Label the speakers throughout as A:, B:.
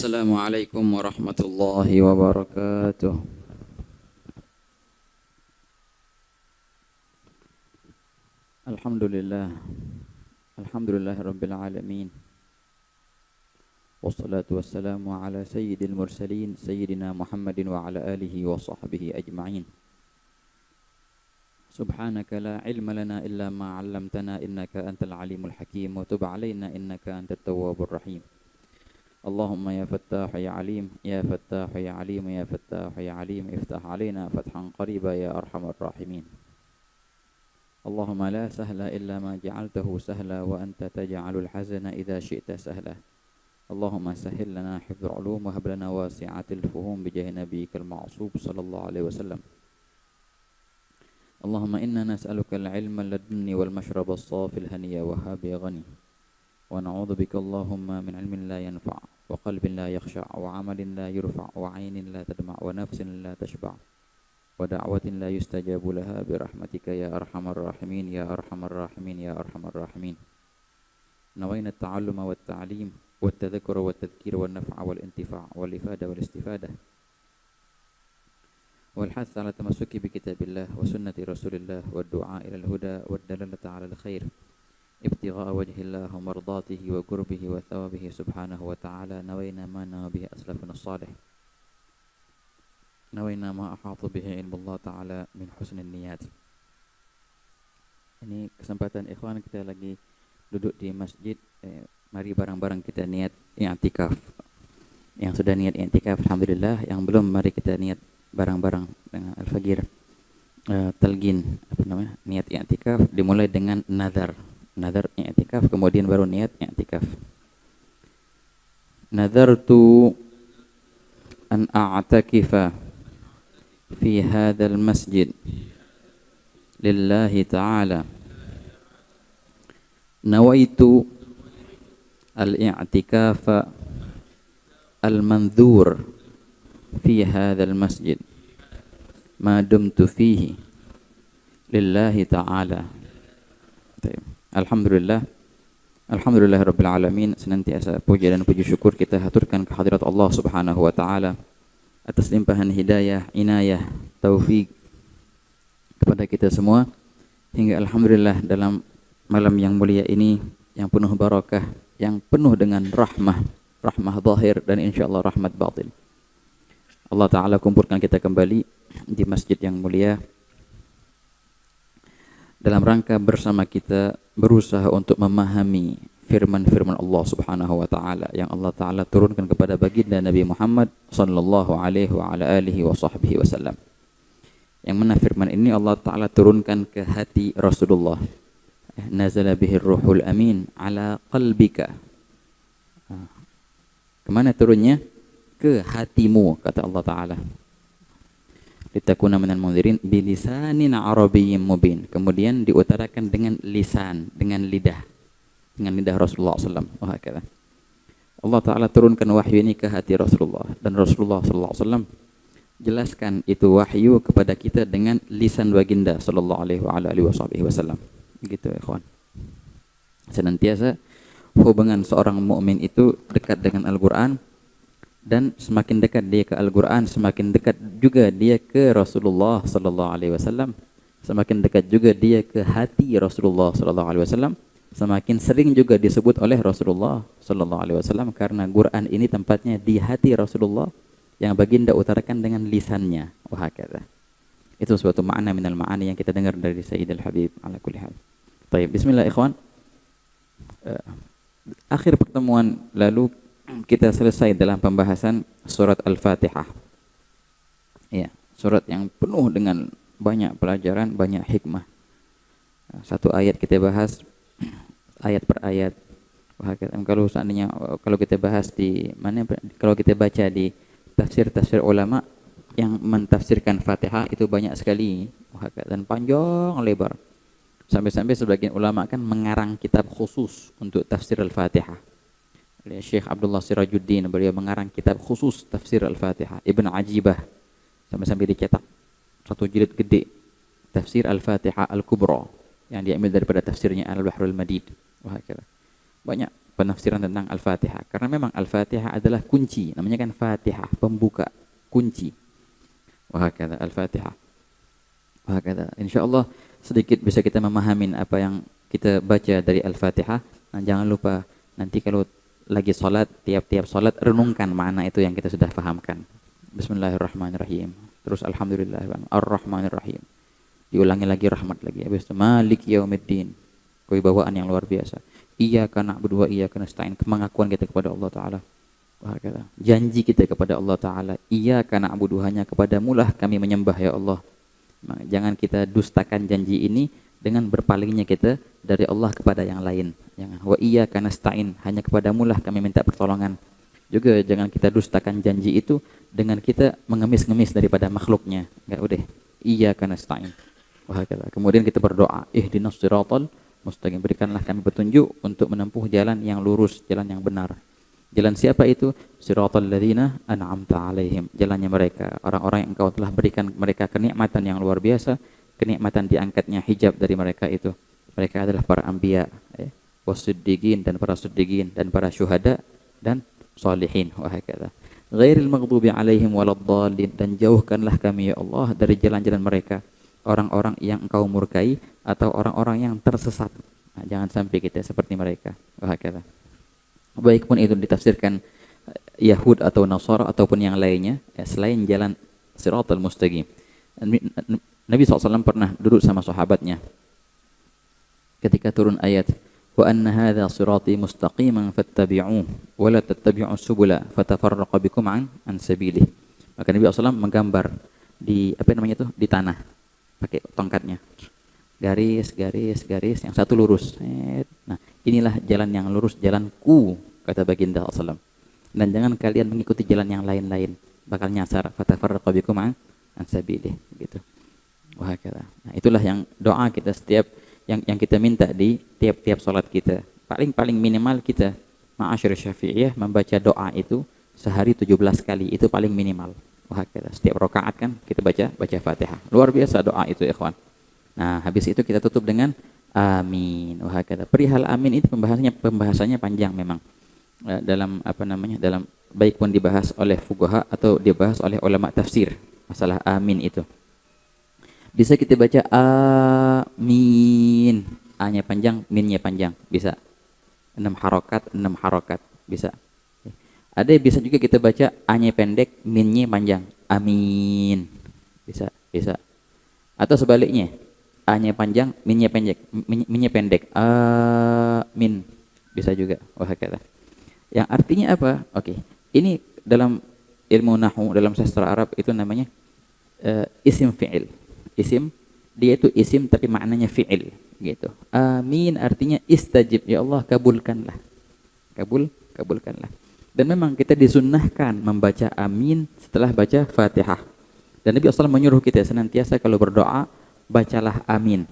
A: Assalamualaikum warahmatullahi wabarakatuh. Alhamdulillah. Alhamdulillah rabbil alamin. Wassalatu wassalamu ala sayyidil mursalin sayyidina Muhammadin wa ala alihi wa sahbihi ajma'in. Subhanaka la ilma lana illa ma 'allamtana innaka antal alimul hakim wa tub 'alaina innaka antat tawwabur rahim. اللهم يا فتاح يا عليم يا فتاح يا عليم يا فتاح يا عليم افتح علينا فتحا قريبا يا أرحم الراحمين. اللهم لا سهل إلا ما جعلته سهلا وأنت تجعل الحزن إذا شئت سهلا. اللهم سهل لنا حفظ العلوم وهب لنا واسعة الفهوم بجاه نبيك المعصوم صلى الله عليه وسلم. اللهم إنا نسألك العلم اللدني والمشرب الصافي الهني وهاب غني، ونعوذ بك اللهم من علم لا ينفع وقلب لا يخشع وعمل لا يرفع وعين لا تدمع ونفس لا تشبع ودعوة لا يستجاب لها برحمتك يا أرحم الراحمين يا أرحم الراحمين يا أرحم الراحمين. نوينا التعلم والتعليم والتذكر والتذكير والنفع والانتفاع والإفادة والاستفادة والحث على التمسك بكتاب الله وسنة رسول الله والدعاء إلى الهدى والدلالة على الخير ابتغاء وجه الله ومرضاته وقربه وثوابه سبحانه وتعالى. نوينا ما نوى به أسلافنا الصالح، نوينا ما أحاط به علم الله تعالى من حسن النيات. Ini kesempatan ikhwan, kita lagi duduk di masjid. Mari bareng-bareng kita niat i'tikaf. Yang sudah niat i'tikaf alhamdulillah, yang belum mari kita niat bareng-bareng dengan Al-Fagir talgin niat i'tikaf. Dimulai dengan nazar i'tikaf, kemudian baru niat i'tikaf. Nadartu an a'takifa fi hadzal masjid lillahi ta'ala. Nawaitu al-i'tikafa al-mandhur fi hadzal masjid ma dumtu fihi lillahi ta'ala. Alhamdulillah, alhamdulillah rabbil alamin. Senantiasa puja dan puji syukur kita haturkan kehadirat Allah Subhanahu wa taala atas limpahan hidayah, inayah, taufik kepada kita semua, hingga alhamdulillah dalam malam yang mulia ini yang penuh barakah, yang penuh dengan rahmah zahir dan insyaallah rahmat batin. Allah taala kumpulkan kita kembali di masjid yang mulia dalam rangka bersama kita berusaha untuk memahami firman-firman Allah Subhanahu wa taala yang Allah taala turunkan kepada baginda Nabi Muhammad sallallahu alaihi wa ala alihi wa sahbihi wasallam. Yang mana firman ini Allah taala turunkan ke hati Rasulullah. Nazala bihir ruhul amin ala qalbika. Kemana turunnya? Ke hatimu, kata Allah taala. Litakuna minal mundzirin bilisanin arabiyyin mubin. Kemudian diutarakan dengan lisan, dengan lidah Rasulullah SAW. Allah Ta'ala turunkan wahyu ini ke hati Rasulullah, dan Rasulullah SAW jelaskan itu wahyu kepada kita dengan lisan baginda sallallahu alaihi wasallam. Begitu ya ikhwan. Senantiasa hubungan seorang mukmin itu dekat dengan Al-Qur'an, dan semakin dekat dia ke Al-Quran, semakin dekat juga dia ke Rasulullah sallallahu alaihi wasallam. Semakin dekat juga dia ke hati Rasulullah sallallahu alaihi wasallam. Semakin sering juga disebut oleh Rasulullah sallallahu alaihi wasallam, karena Quran ini tempatnya di hati Rasulullah yang baginda utarakan dengan lisannya. Wahakadha. Itu suatu makna minal ma'ani yang kita dengar dari Sayyidil Habib ala kulli hal. Baik, bismillah ikhwan. Akhir pertemuan lalu kita selesai dalam pembahasan surat Al-Fatihah. Ya, surat yang penuh dengan banyak pelajaran, banyak hikmah. Satu ayat kita bahas ayat per ayat. Kalau seandainya kalau kita bahas di mana, kalau kita baca di tafsir ulama yang mentafsirkan Fatihah itu banyak sekali, dan panjang lebar. Sampai-sampai sebagian ulama kan mengarang kitab khusus untuk tafsir Al-Fatihah. Syekh Abdullah Sirajuddin, beliau mengarang kitab khusus tafsir Al-Fatihah. Ibn Ajibah sampai-sampai dicetak satu jilid gede, tafsir Al-Fatihah Al-Kubra, yang diambil daripada tafsirnya Al-Bahrul Madid. Banyak penafsiran tentang Al-Fatihah. Karena memang Al-Fatihah adalah kunci, namanya kan Fatihah, pembuka, kunci. Wahakadha Al-Fatihah. Wahakadha. Insyaallah sedikit bisa kita memahami apa yang kita baca dari Al-Fatihah. Nah, jangan lupa nanti kalau lagi sholat, tiap-tiap sholat renungkan makna itu yang kita sudah fahamkan. Bismillahirrahmanirrahim. Terus Alhamdulillah, Ar-Rahmanirrahim. Diulangi lagi rahmat lagi. Habis itu Malik Yaumiddin. Kewibawaan yang luar biasa. Iyyaka na'budu wa iyyaka nasta'in. Pengakuan kita kepada Allah Ta'ala. Janji kita kepada Allah Ta'ala. Iyyaka na'budu, hanya kepadamulah kami menyembah ya Allah. Nah, jangan kita dustakan janji ini dengan berpalingnya kita dari Allah kepada yang lain. Jangan. Wa iyyaka nasta'in, hanya kepadamulah kami minta pertolongan. Juga jangan kita dustakan janji itu dengan kita mengemis-ngemis daripada makhluknya. Enggak, udah. Iyyaka nasta'in. Kemudian kita berdoa, ihdinas siratal mustaqim, berikanlah kami petunjuk untuk menempuh jalan yang lurus, jalan yang benar. Jalan siapa itu? Siratal ladzina an'amta alaihim. Jalannya mereka, orang-orang yang engkau telah berikan mereka kenikmatan yang luar biasa, kenikmatan diangkatnya hijab dari mereka itu. Mereka adalah para anbiya, wasiddiqin dan para siddiqin dan para syuhada dan sholihin. Wahakadha. Ghairil maghdubi alaihim waladdallin, dan jauhkanlah kami ya Allah dari jalan-jalan mereka, orang-orang yang engkau murkai atau orang-orang yang tersesat. Nah, jangan sampai kita seperti mereka. Wahakadha. Baik pun itu ditafsirkan Yahud atau Nasara ataupun yang lainnya, selain jalan Siratal Mustaqim. Nabi SAW pernah duduk sama sahabatnya ketika turun ayat wa anna hadza sirati mustaqiman fattabi'uhu wa la tattabi'us subula fatafarraqa bikum an sabilihi. Maka Nabi SAW menggambar di di tanah pakai tongkatnya. Garis yang satu lurus. Nah, inilah jalan yang lurus, jalanku, kata baginda SAW. Dan jangan kalian mengikuti jalan yang lain-lain, bakal nyasar. Fatafarraqu bikum an sabilihi, gitu. Wah, kata. Nah, itulah yang doa kita setiap yang kita minta di tiap-tiap salat kita. Paling minimal kita ma'asyir Syafi'iyah membaca doa itu sehari 17 kali, itu paling minimal. Wah, kata. Setiap rakaat kan kita baca Fatihah. Luar biasa doa itu, ikhwan. Nah, habis itu kita tutup dengan amin. Wah, kata. Perihal amin itu pembahasannya panjang memang. Dalam dalam baik pun dibahas oleh fuqaha atau dibahas oleh ulama tafsir masalah amin itu. Bisa kita baca amin. A-nya panjang, min-nya panjang, bisa. 6 harokat bisa. Ada bisa juga kita baca A-nya pendek, min-nya panjang. Amin. Bisa. Atau sebaliknya. A-nya panjang, min-nya pendek. Amin. Bisa juga. Wah, kata. Yang artinya apa? Oke. Ini dalam ilmu nahwu, dalam sastra Arab itu namanya isim fi'il. Isim, dia itu isim tapi maknanya fi'il, gitu. Amin artinya istajib, ya Allah kabulkanlah. Kabulkanlah. Dan memang kita disunnahkan membaca amin setelah baca Fatihah. Dan Nabi SAW menyuruh kita senantiasa kalau berdoa bacalah amin.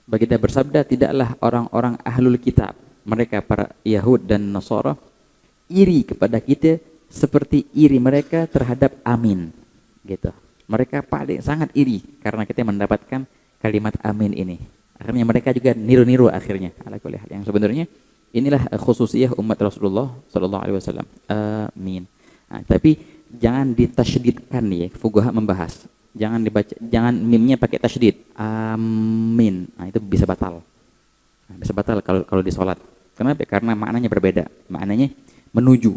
A: Baginda bersabda, tidaklah orang-orang ahlul kitab, mereka para Yahud dan Nasara, iri kepada kita seperti iri mereka terhadap amin, gitu. Mereka paling sangat iri karena kita mendapatkan kalimat amin ini. Akhirnya mereka juga niru-niru akhirnya. Yang sebenarnya inilah khususiyah umat Rasulullah sallallahu alaihi wasallam. Amin. Nah, tapi jangan ditasydidkan ya, fuqaha membahas. Jangan mimnya pakai tasydid. Amin. Nah, itu bisa batal. Bisa batal kalau di salat. Kenapa? Karena maknanya berbeda. Maknanya menuju.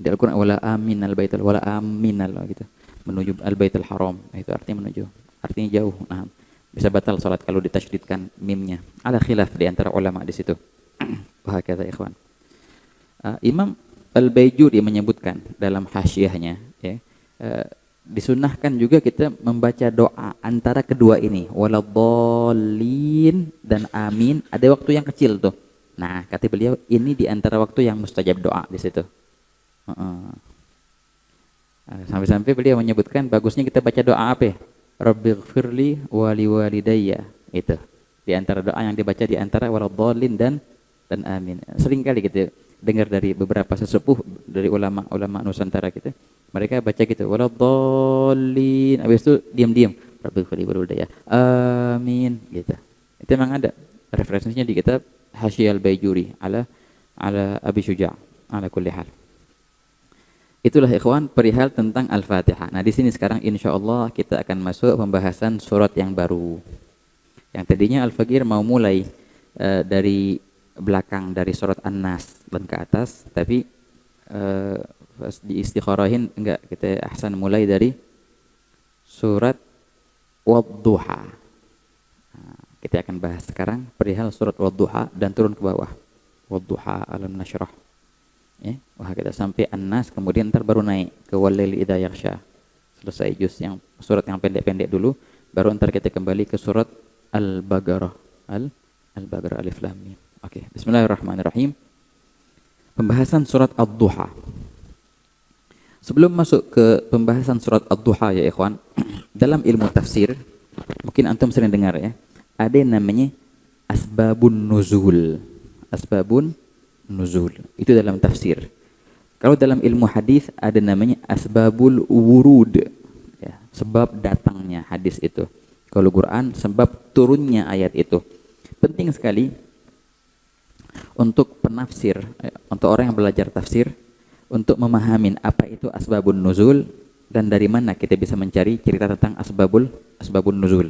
A: Di Al-Qur'an wala aminal baitul wala aminal gitu. Menuju al-baitul haram. Nah, itu artinya menuju. Artinya jauh. Nah, bisa batal salat kalau ditasydidkan mimnya. Ada khilaf di antara ulama di situ. Wah, kata ikhwan. Imam Al-Baijuri menyebutkan dalam hasyiahnya, ya, disunnahkan juga kita membaca doa antara kedua ini, waladhdallin dan amin. Ada waktu yang kecil tuh. Nah, kata beliau ini di antara waktu yang mustajab doa di situ. Sampai-sampai beliau menyebutkan bagusnya kita baca doa apa? Rabbighfirli wa liwalidayya. Itu di antara doa yang dibaca di antara waladhdallin dan amin. Sering kali kita dengar dari beberapa sesepuh dari ulama Nusantara kita, mereka baca gitu waladhdallin, habis itu diam-diam Rabbighfirli wa liwalidayya. Amin gitu. Itu memang ada referensinya di kitab Hasyiyal Baijuri ala ala Abi Syuja' ala kulli hal. Itulah ikhwan perihal tentang Al-Fatihah. Nah, di sini sekarang insyaallah kita akan masuk pembahasan surat yang baru. Yang tadinya Al-Faqir mau mulai dari belakang dari surat An-Nas dan ke atas, tapi pas di istikharahin enggak, kita ahsan mulai dari surat Wad-Duha. Nah, kita akan bahas sekarang perihal surat Wad-Duha dan turun ke bawah. Wad-Duha alam nasyrah. Ya, wah kita sampai An-Nas, kemudian ntar baru naik ke Wal-Laili idza yaghsha. Selesai juz yang surat yang pendek-pendek dulu, baru ntar kita kembali ke surat Al-Baqarah. Al-Baqarah alif lam mim. Oke, bismillahirrahmanirrahim. Pembahasan surat Ad-Duha. Sebelum masuk ke pembahasan surat Ad-Duha ya ikhwan, dalam ilmu tafsir, mungkin antum sering dengar ya, ada yang namanya asbabun nuzul. Asbabun nuzul itu dalam tafsir. Kalau dalam ilmu hadis ada namanya asbabul wurud, ya, sebab datangnya hadis itu. Kalau Quran sebab turunnya ayat itu. Penting sekali untuk penafsir, untuk orang yang belajar tafsir, untuk memahami apa itu asbabun nuzul dan dari mana kita bisa mencari cerita tentang asbabun nuzul.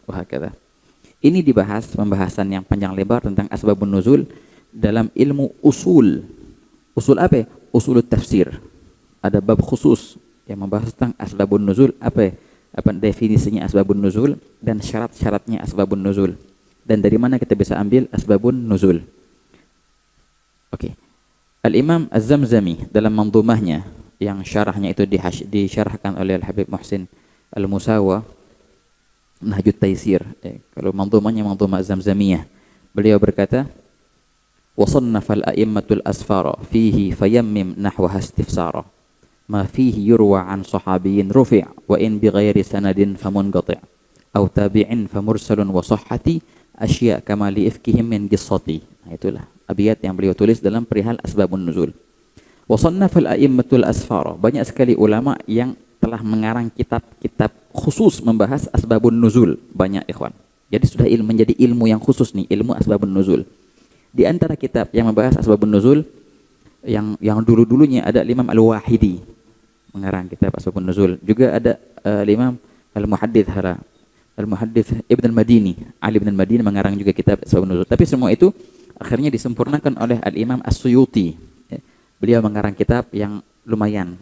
A: Wah kata. Ini dibahas pembahasan yang panjang lebar tentang asbabun nuzul dalam ilmu usul. Usul apa? Usul tafsir. Ada bab khusus yang membahas tentang asbabun nuzul, apa definisinya asbabun nuzul dan syarat-syaratnya asbabun nuzul. Dan dari mana kita bisa ambil asbabun nuzul. Oke. Al-Imam Az-Zamzami dalam mandhumahnya yang syarahnya itu disyarahkan oleh Al-Habib Muhsin Al-Musawa Nahjut Taisir. Kalau mandhumahnya mandhumah Az-Zamzamiyah. Beliau berkata, وصنف الأئمة الأسفار فيه فيمم نحوها استفسارا ما فيه يروى عن صحابي رفع وإن بغير سند فمنقطع أو تابع فمرسل وصحة أشياء كما لإفكهم من قصتي. Itulah abiyat yang beliau tulis dalam perihal asbabun nuzul. وصنف الأئمة الأسفار, banyak sekali ulama yang telah mengarang kitab-kitab khusus membahas asbabun nuzul, banyak ikhwan. Jadi sudah menjadi ilmu yang khusus nih, ilmu asbabun nuzul. Di antara kitab yang membahas asbabun nuzul yang dulu-dulunya ada Imam Al-Wahidi mengarang kitab asbabun nuzul. Juga ada Imam Al-Muhaddits Ibn Al-Madini, Ali Ibn Al-Madini mengarang juga kitab asbabun nuzul. Tapi semua itu akhirnya disempurnakan oleh Al-Imam As-Suyuti. Beliau mengarang kitab yang lumayan,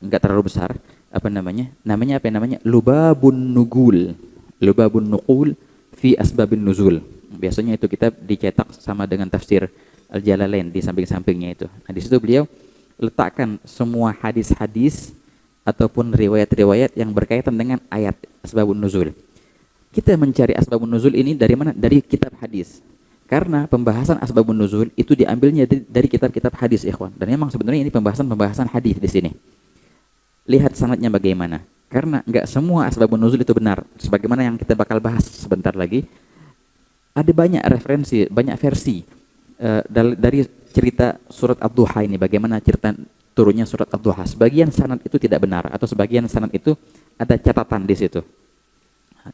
A: enggak terlalu besar, namanya Lubabun Nuqul fi asbabun nuzul. Biasanya itu kitab dicetak sama dengan tafsir Al-Jalalain di samping-sampingnya itu. Nah, di situ beliau letakkan semua hadis-hadis ataupun riwayat-riwayat yang berkaitan dengan ayat asbabun nuzul. Kita mencari asbabun nuzul ini dari mana? Dari kitab hadis. Karena pembahasan asbabun nuzul itu diambilnya dari kitab-kitab hadis, ikhwan. Dan memang sebenarnya ini pembahasan hadis di sini. Lihat sanadnya bagaimana. Karena enggak semua asbabun nuzul itu benar. Sebagaimana yang kita bakal bahas sebentar lagi. Ada banyak referensi, banyak versi dari cerita surat Ad-Duha ini. Bagaimana cerita turunnya surat Ad-Duha. Sebagian sanad itu tidak benar atau sebagian sanad itu ada catatan di situ.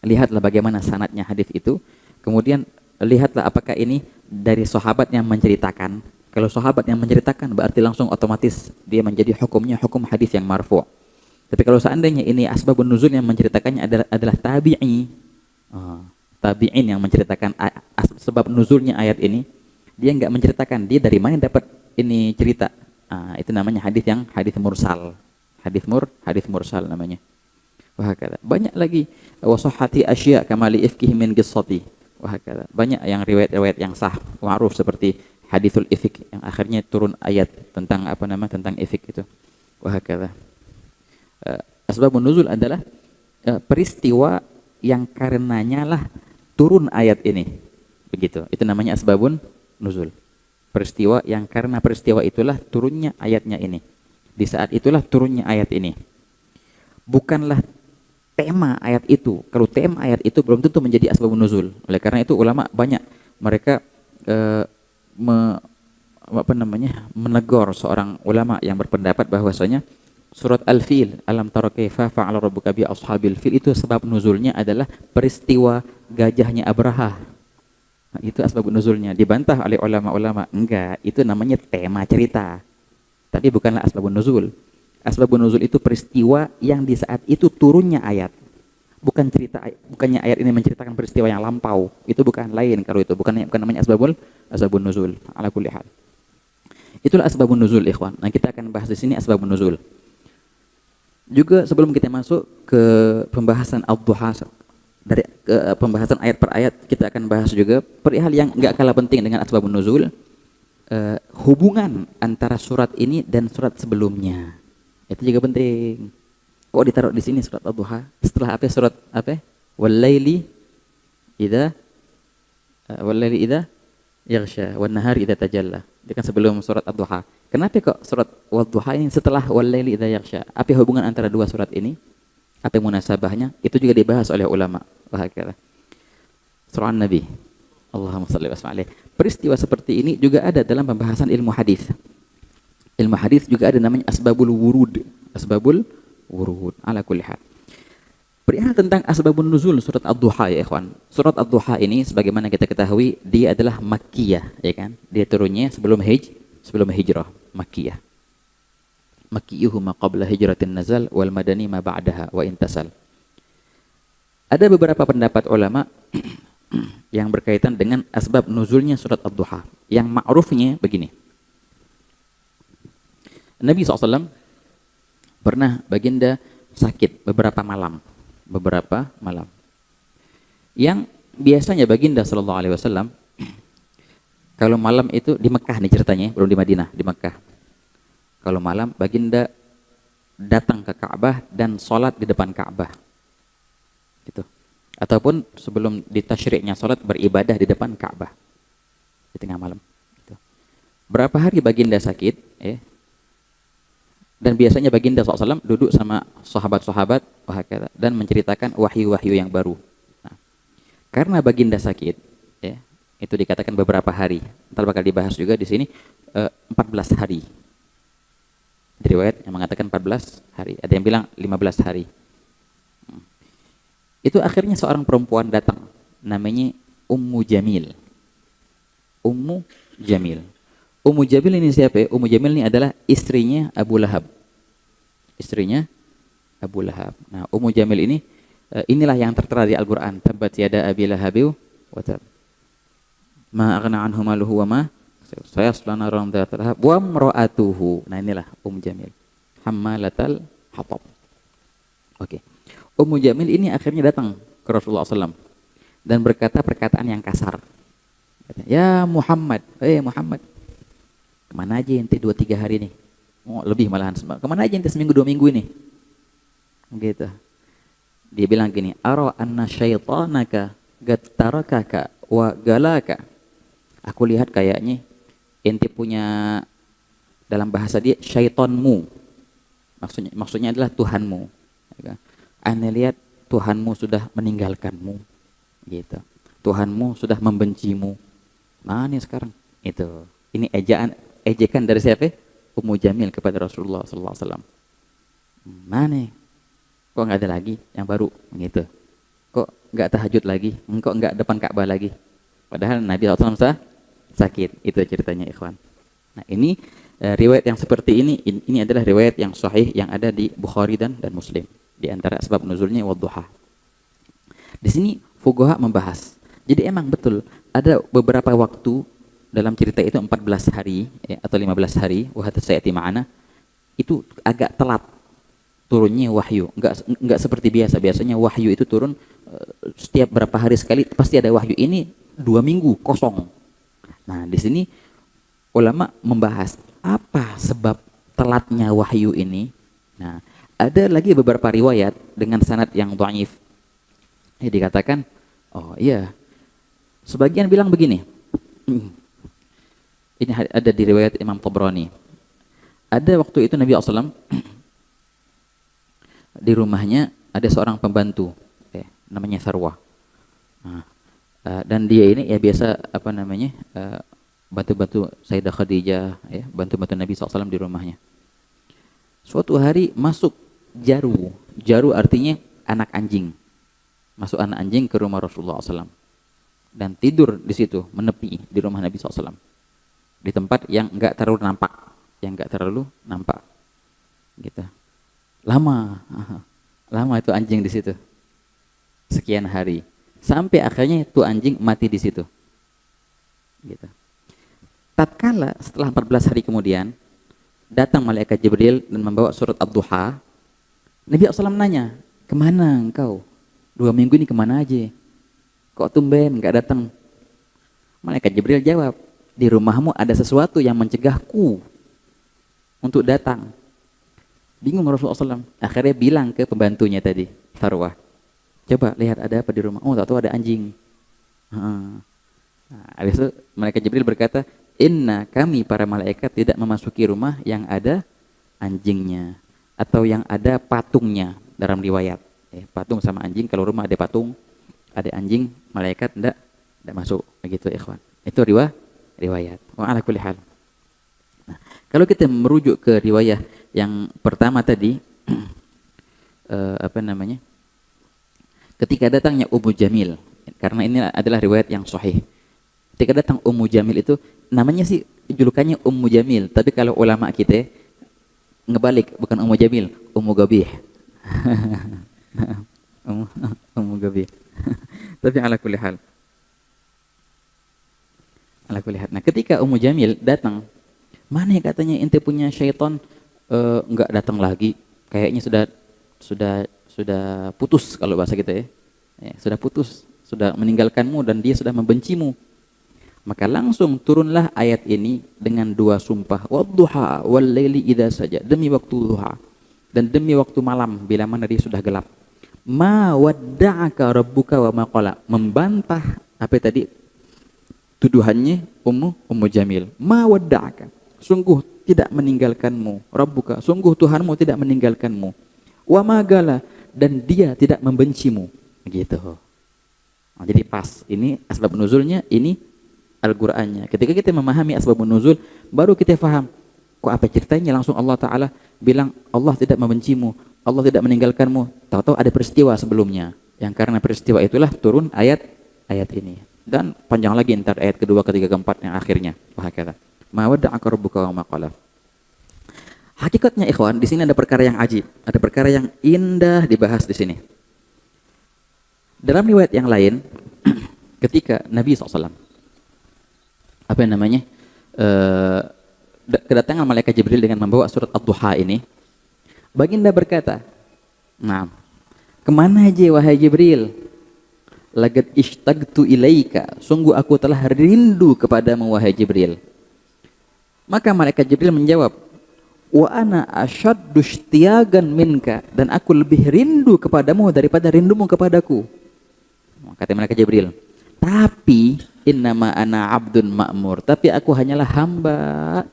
A: Lihatlah bagaimana sanadnya hadis itu. Kemudian lihatlah apakah ini dari sahabat yang menceritakan. Kalau sahabat yang menceritakan berarti langsung otomatis dia menjadi hukumnya hukum hadis yang marfu'. Tapi kalau seandainya ini asbabun nuzul yang menceritakannya adalah tabi'i. Tabi'in yang menceritakan sebab nuzulnya ayat ini, dia enggak menceritakan dia dari mana dapat ini cerita. Itu namanya hadis mursal. Hadis mursal namanya. Wah kata. Banyak lagi wasahati asya kama li ifkihi min qissati. Wah kata. Banyak yang riwayat-riwayat yang sah, ma'ruf seperti hadithul ifk yang akhirnya turun ayat tentang tentang ifk itu. Wah kata. Asbabun nuzul adalah peristiwa yang karenanya lah turun ayat ini. Begitu. Itu namanya asbabun nuzul. Peristiwa yang karena peristiwa itulah turunnya ayatnya ini. Di saat itulah turunnya ayat ini. Bukanlah tema ayat itu. Kalau tema ayat itu belum tentu menjadi asbabun nuzul. Oleh karena itu ulama banyak mereka menegur seorang ulama yang berpendapat bahwasanya surat Al-Fil, alam tara kaifa fa'ala rabbuka bi ashabil fil, itu sebab nuzulnya adalah peristiwa gajahnya Abraha. Nah, itu asbabun nuzulnya. Dibantah oleh ulama-ulama. Enggak, itu namanya tema cerita. Tapi bukanlah asbabun nuzul. Asbabun nuzul itu peristiwa yang di saat itu turunnya ayat. Bukan cerita, bukannya ayat ini menceritakan peristiwa yang lampau. Itu bukan, lain kalau itu. Bukan namanya asbabun nuzul. Ala kulli hal. Itulah asbabun nuzul, ikhwan. Nah, kita akan bahas di sini asbabun nuzul. Juga sebelum kita masuk ke pembahasan ad-duha, dari pembahasan ayat per ayat, kita akan bahas juga perihal yang enggak kalah penting dengan asbabun nuzul, hubungan antara surat ini dan surat sebelumnya. Itu juga penting. Kok ditaruh di sini surat ad-duha? Setelah apa surat apa? Wal-laili idza yaghsha wan nahari idza tajalla. Itu kan sebelum surat ad-duha. Kenapa kok surat wad-duha ini setelah wal-laili idza yaghsha? Apa hubungan antara dua surat ini? Apa munasabahnya? Itu juga dibahas oleh ulama. Wahakala. Surah Nabi. Allahumma shalli wa sallim. Peristiwa seperti ini juga ada dalam pembahasan ilmu hadis. Ilmu hadis juga ada namanya asbabul wurud. Asbabul wurud. Ala kulli hal. Perihal tentang asbabun nuzul surat ad-duha ya ikhwan. Surat ad-duha ini sebagaimana kita ketahui dia adalah makkiyah, ya kan? Dia turunnya sebelum hijrah, makkiyah. Makkiyuhu ma qabla hijratin nazal wal madani ma ba'daha wa intasal. Ada beberapa pendapat ulama yang berkaitan dengan asbab nuzulnya surat ad-duha. Yang ma'rufnya begini. Nabi SAW pernah baginda sakit beberapa malam. Yang biasanya baginda SAW kalau malam itu di Mekah nih ceritanya, belum di Madinah, di Mekah. Kalau malam baginda datang ke Ka'bah dan sholat di depan Ka'bah. Gitu. Ataupun sebelum ditasyri'nya sholat beribadah di depan Ka'bah. Di tengah malam. Gitu. Berapa hari baginda sakit, dan biasanya baginda SAW duduk sama sahabat-sahabat dan menceritakan wahyu-wahyu yang baru. Nah, karena baginda sakit, itu dikatakan beberapa hari. Ntar bakal dibahas juga di sini 14 hari. Di riwayat yang mengatakan 14 hari. Ada yang bilang 15 hari. Itu akhirnya seorang perempuan datang. Namanya Ummu Jamil. Ummu Jamil. Ummu Jamil ini siapa? Ummu Jamil ini adalah istrinya Abu Lahab. Istrinya Abu Lahab. Nah, Ummu Jamil ini inilah yang tertera di Al-Qur'an. Tabbat yada Abi Lahabi wa tab. Ma aghna anhu maluhu wa ma sayasla naran dzatal lahab wa imra'atuhu. Nah, inilah Ummu Jamil. Hammalatal hatab. Oke. Ummu Jamil ini akhirnya datang ke Rasulullah SAW dan berkata perkataan yang kasar. Ya Muhammad, Muhammad, kemana aja ente 2-3 hari nih? Oh, lebih malahan. Kemana aja ente seminggu 2 minggu ini? Gitu. Dia bilang gini, ara anna syaitanaka gattarakaka wa galaka. Aku lihat kayaknya ente punya, dalam bahasa dia, syaitonmu. Maksudnya adalah Tuhanmu. Ane lihat Tuhanmu sudah meninggalkanmu. Gitu. Tuhanmu sudah membencimu. Mana sekarang? Itu. Ini ejekan dari siapa? Ummu Jamil kepada Rasulullah SAW. Mana? Kok nggak ada lagi yang baru? Gitu. Kok nggak tahajud lagi? Kok nggak depan Ka'bah lagi? Padahal Nabi SAW sakit. Itu ceritanya ikhwan. Nah, ini riwayat yang seperti ini adalah riwayat yang sahih yang ada di Bukhari dan Muslim. Di antara sebab nuzulnya wadduha. Di sini fuqaha membahas. Jadi emang betul ada beberapa waktu dalam cerita itu 14 hari atau 15 hari wahata sayati ma'ana itu agak telat turunnya wahyu. Enggak seperti biasa. Biasanya wahyu itu turun setiap berapa hari sekali pasti ada wahyu. Ini 2 minggu kosong. Nah, di sini ulama membahas apa sebab telatnya wahyu ini. Nah, ada lagi beberapa riwayat dengan sanad yang dhaif. Dikatakan, oh iya, sebagian bilang begini. Ini ada di riwayat Imam Tabrani. Ada waktu itu Nabi SAW di rumahnya ada seorang pembantu, namanya Sarwah. Nah, dan dia ini ya biasa bantu-bantu Sayyidah Khadijah, bantu-bantu Nabi SAW di rumahnya. Suatu hari masuk jaru artinya anak anjing. Masuk anak anjing ke rumah Rasulullah SAW. dan tidur di situ, menepi di rumah Nabi SAW. Di tempat yang enggak terlalu nampak, gitu. Lama itu anjing di situ, sekian hari, sampai akhirnya itu anjing mati di situ, gitu. Tatkala setelah 14 hari kemudian datang malaikat Jibril dan membawa surat Ad-Duha, Nabi SAW nanya, kemana engkau? 2 minggu ini kemana aja? Kok tumben nggak datang? Malaikat Jibril jawab, di rumahmu ada sesuatu yang mencegahku untuk datang. Bingung Rasulullah SAW. Akhirnya bilang ke pembantunya tadi, Farwah, coba lihat ada apa di rumah. Oh, tahu ada anjing. Nah, habis itu malaikat Jibril berkata, inna kami para malaikat tidak memasuki rumah yang ada anjingnya atau yang ada patungnya dalam riwayat. Patung sama anjing, kalau rumah ada patung, ada anjing, malaikat tidak masuk, begitu ikhwan. Itu riwayat. Wa ala kulli hal. Nah, kalau kita merujuk ke riwayat yang pertama tadi, ketika datangnya Ummu Jamil, karena ini adalah riwayat yang sahih. Ketika datang Ummu Jamil itu, namanya sih julukannya Ummu Jamil, tapi kalau ulama kita ngebalik, bukan Ummu Jamil, Ummu Gabih. Ummu Gabih. Tapi ala kulli hal. Nah, ketika Ummu Jamil datang, mana yang katanya ente punya syaitan enggak datang lagi, kayaknya sudah putus kalau bahasa kita ya. Sudah putus, sudah meninggalkanmu dan dia sudah membencimu. Maka langsung turunlah ayat ini dengan 2 sumpah, wadduha wal laili idza saja, demi waktu duha dan demi waktu malam bila mana dia sudah gelap. Ma wadda'aka rabbuka wa ma qala, membantah apa tadi tuduhannya Ummu Jamil. Ma wadda'aka, sungguh tidak meninggalkanmu, rabbuka, sungguh Tuhanmu tidak meninggalkanmu, wa ma qala, dan dia tidak membencimu, gitu. Nah, jadi pas ini asbab nuzulnya, ini Al-Qur'annya. Ketika kita memahami asbab nuzul, baru kita faham kok apa ceritanya langsung Allah Ta'ala bilang Allah tidak membencimu, Allah tidak meninggalkanmu. Tahu-tahu ada peristiwa sebelumnya, yang karena peristiwa itulah turun ayat ini. Dan panjang lagi ntar ayat kedua, ketiga, keempat yang akhirnya. Wahakala. Ma wadda'aka rabbuka wa ma qala. Hakikatnya ikhwan, di sini ada perkara yang ajib, ada perkara yang indah dibahas di sini. Dalam riwayat yang lain, ketika Nabi SAW kedatangan malaikat Jibril dengan membawa surat Ad-Duha ini, baginda berkata, nah, kemana aja wahai Jibril? Laqad ishtaqtu ilaika, sungguh aku telah rindu kepadamu wahai Jibril. Maka malaikat Jibril menjawab, wa ana asyaddu ishtiyagan minka, dan aku lebih rindu kepadamu daripada rindumu kepadaku. Kata malaikat Jibril, tapi innama ana abdun ma'mur, tapi aku hanyalah hamba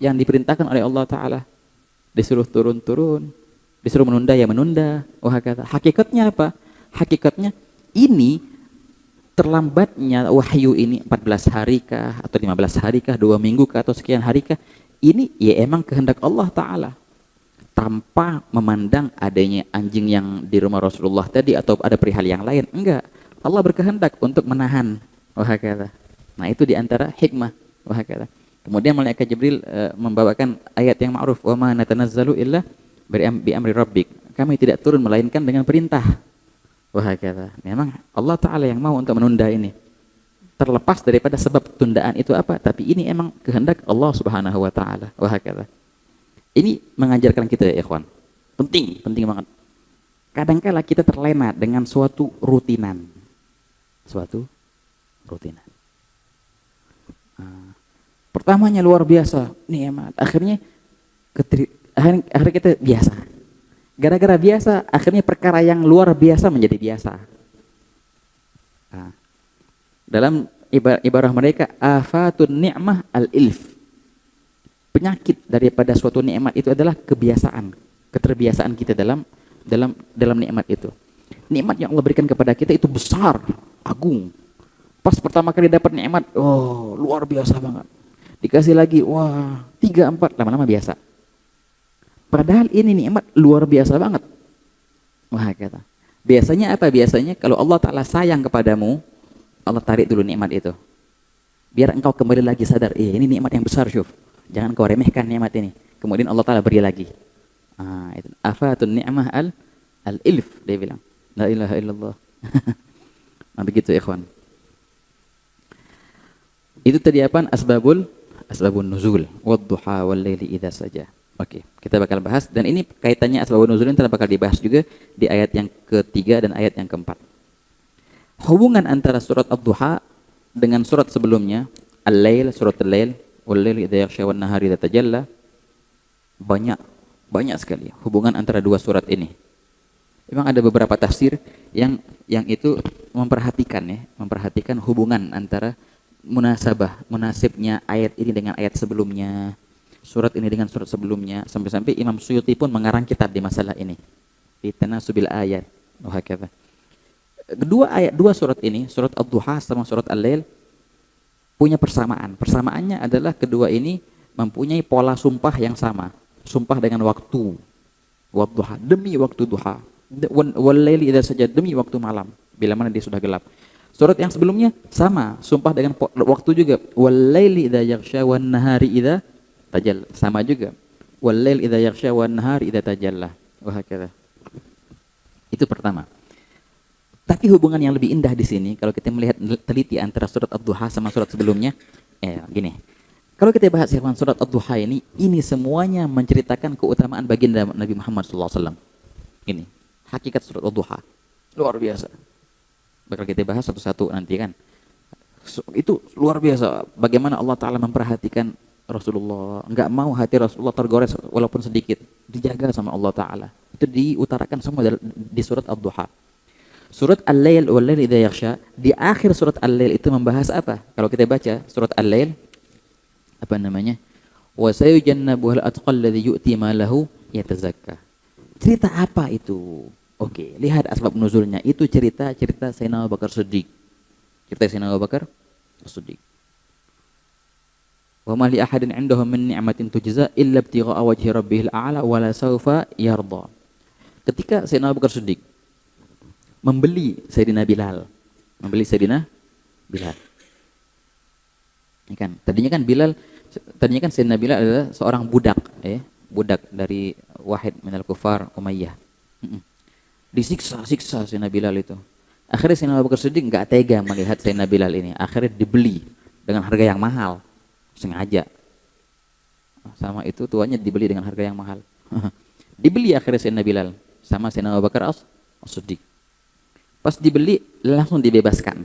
A: yang diperintahkan oleh Allah Ta'ala, disuruh turun, disuruh menunda ya menunda. Wah, kata hakikatnya apa? Hakikatnya ini terlambatnya wahyu ini 14 hari kah atau 15 hari kah, 2 minggu kah atau sekian hari kah, ini ya emang kehendak Allah Ta'ala, tanpa memandang adanya anjing yang di rumah Rasulullah tadi atau ada perihal yang lain. Enggak, Allah berkehendak untuk menahan. Wah, kata. Nah, itu diantara hikmah. Wah, kata. Kemudian malaikat Jibril membawakan ayat yang ma'ruf, wa ma natanazzalu illa bi amri rabbik, kami tidak turun melainkan dengan perintah. Wah, kata. Memang Allah Ta'ala yang mau untuk menunda ini, terlepas daripada sebab tundaan itu apa, tapi ini emang kehendak Allah Subhanahu wa Ta'ala. Wah, kata. Ini mengajarkan kita ya ikhwan, penting banget. Kadangkala kita terlena dengan suatu rutinan. Pertamanya luar biasa nikmat, akhirnya kita biasa. Gara-gara biasa, akhirnya perkara yang luar biasa menjadi biasa. Dalam ibarah mereka, afatun ni'mah al-ilf, penyakit daripada suatu nikmat itu adalah kebiasaan, keterbiasaan kita dalam nikmat itu. Nikmat yang Allah berikan kepada kita itu besar, agung. Pas pertama kali dapat nikmat, oh luar biasa banget. Dikasih lagi, wah 3, 4, lama-lama biasa. Padahal ini nikmat luar biasa banget. Wah, kata. Biasanya apa? Biasanya kalau Allah Ta'ala sayang kepadamu, Allah tarik dulu nikmat itu. Biar engkau kembali lagi sadar, ini nikmat yang besar, syuf. Jangan kau remehkan nikmat ini. Kemudian Allah Ta'ala beri lagi. Itu afatun ni'mah al-ilf, dia bilang. La ilaha illallah. Nah, begitu ikhwan. Itu tadi apa? Asbabun nuzul. Wadduha wal laili idza saja. Oke, kita bakal bahas. Dan ini kaitannya asbabun nuzul ini bakal dibahas juga di ayat yang ketiga dan ayat yang keempat. Hubungan antara surat Ad-Duha dengan surat sebelumnya, Al-Lail, surat Al-Lail, wal-laili idza yaghsha wan nahari idza tajalla. Banyak sekali hubungan antara dua surat ini. Memang ada beberapa tafsir yang itu memperhatikan hubungan antara munasibnya ayat ini dengan ayat sebelumnya, surat ini dengan surat sebelumnya, sampai-sampai Imam Suyuti pun mengarang kitab di masalah ini. Fi tanasubil ayat. Dua surat ini, surat Ad-Duha sama surat Al-Lail punya persamaan. Persamaannya adalah kedua ini mempunyai pola sumpah yang sama. Sumpah dengan waktu. Wadduha, demi waktu duha. Wal-laili idza saja, demi waktu malam bila mana dia sudah gelap. Surat yang sebelumnya sama, sumpah dengan waktu juga. Wal-laili idza yaghsha wan nahari idza tajalla, sama juga. Wal-laili idza yaghsha wan nahari idza tajalla. Wahakala. Itu pertama. Tapi hubungan yang lebih indah di sini kalau kita melihat teliti antara surat Ad-Duha sama surat sebelumnya, gini. Kalau kita bahas surat Ad-Duha ini semuanya menceritakan keutamaan baginda Nabi Muhammad SAW. Ini hakikat surat Ad-Duha. Luar biasa. Bakal kita bahas satu-satu nanti kan. Itu luar biasa. Bagaimana Allah Ta'ala memperhatikan Rasulullah. Enggak mau hati Rasulullah tergores walaupun sedikit. Dijaga sama Allah Ta'ala. Itu diutarakan semua di surat Ad-Duha. Surat Al-Lail wal-laili idza yaghsha, di akhir surat Al-Lail itu membahas apa? Kalau kita baca surat Al-Lail, apa namanya? Wa sayujannabuhal atqal ladzi yu'ti malahu yatazakka. Cerita apa itu? Oke, lihat asbab nuzulnya. Itu cerita Sayyidina Abu Bakar Siddiq. Cerita Sayyidina Abu Bakar Siddiq. Wa ma li ahadin 'indahu min ni'matin tujza illa ibtigha'a wajhi rabbihil a'la wa la sawfa yarda. Ketika Sayyidina Abu Bakar Siddiq membeli Sayyidina Bilal. Ini kan, tadinya kan Sayyidina Bilal adalah seorang budak, budak dari Wahid minal Kufar Umayyah. Disiksa Sayyidina Bilal itu. Akhirnya Sayyidina Abu Bakar Siddiq enggak tega melihat Sayyidina Bilal ini. Akhirnya dibeli dengan harga yang mahal. Sengaja. Sama itu tuannya dibeli dengan harga yang mahal. Dibeli akhirnya Sayyidina Bilal sama Sayyidina Abu Bakar As-Siddiq. Pas dibeli langsung dibebaskan.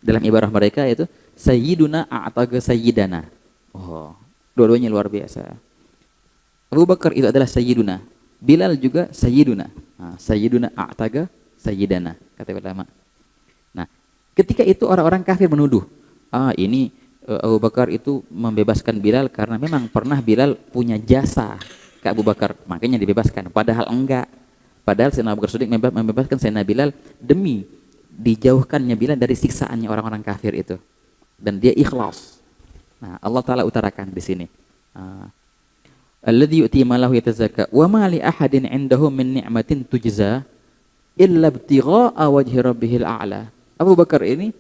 A: Dalam ibarah mereka itu Sayyiduna a'taga Sayyidana. Dua-duanya luar biasa. Abu Bakar itu adalah Sayyiduna. Bilal juga Sayyiduna. Sayyiduna a'taga Sayyidana, kata ulama. Nah, ketika itu orang-orang kafir menuduh, ini Abu Bakar itu membebaskan Bilal karena memang pernah Bilal punya jasa ke Abu Bakar, makanya dibebaskan. Padahal enggak. Padahal Sayyidina Abu Bakar Siddiq membebaskan Sayyidina Bilal demi dijauhkannya Bilal dari siksaannya orang-orang kafir itu. Dan dia ikhlas. Nah, Allah Ta'ala utarakan di sini. Alladzi yu'ti malahu yatazakka wa ma li ahadin 'indahu min ni'matin tujza illa ibtigha'a wajhi rabbihil a'la. Abu Bakar ini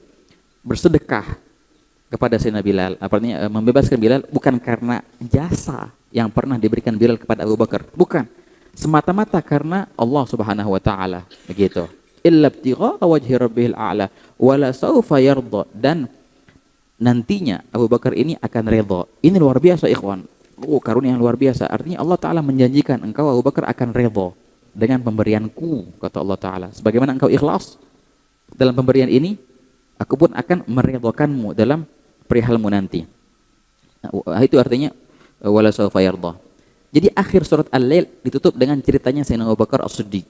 A: bersedekah kepada Sayyidina Bilal. Artinya membebaskan Bilal bukan karena jasa yang pernah diberikan Bilal kepada Abu Bakar. Bukan. Semata-mata karena Allah Subhanahu wa taala, begitu. Illa ibtigha'a wajhi rabbihil a'la wa la sawfa yarda, dan nantinya Abu Bakar ini akan redha. Ini luar biasa ikhwan. Karunia yang luar biasa. Artinya Allah Ta'ala menjanjikan engkau Abu Bakar akan redha dengan pemberianku, kata Allah Ta'ala. Sebagaimana engkau ikhlas dalam pemberian ini, aku pun akan meredhakanmu dalam perihalmu nanti. Nah, itu artinya wala sawfa yarda. Jadi akhir surat Al-Lail ditutup dengan ceritanya Sayyidina Abu Bakar As-Siddiq.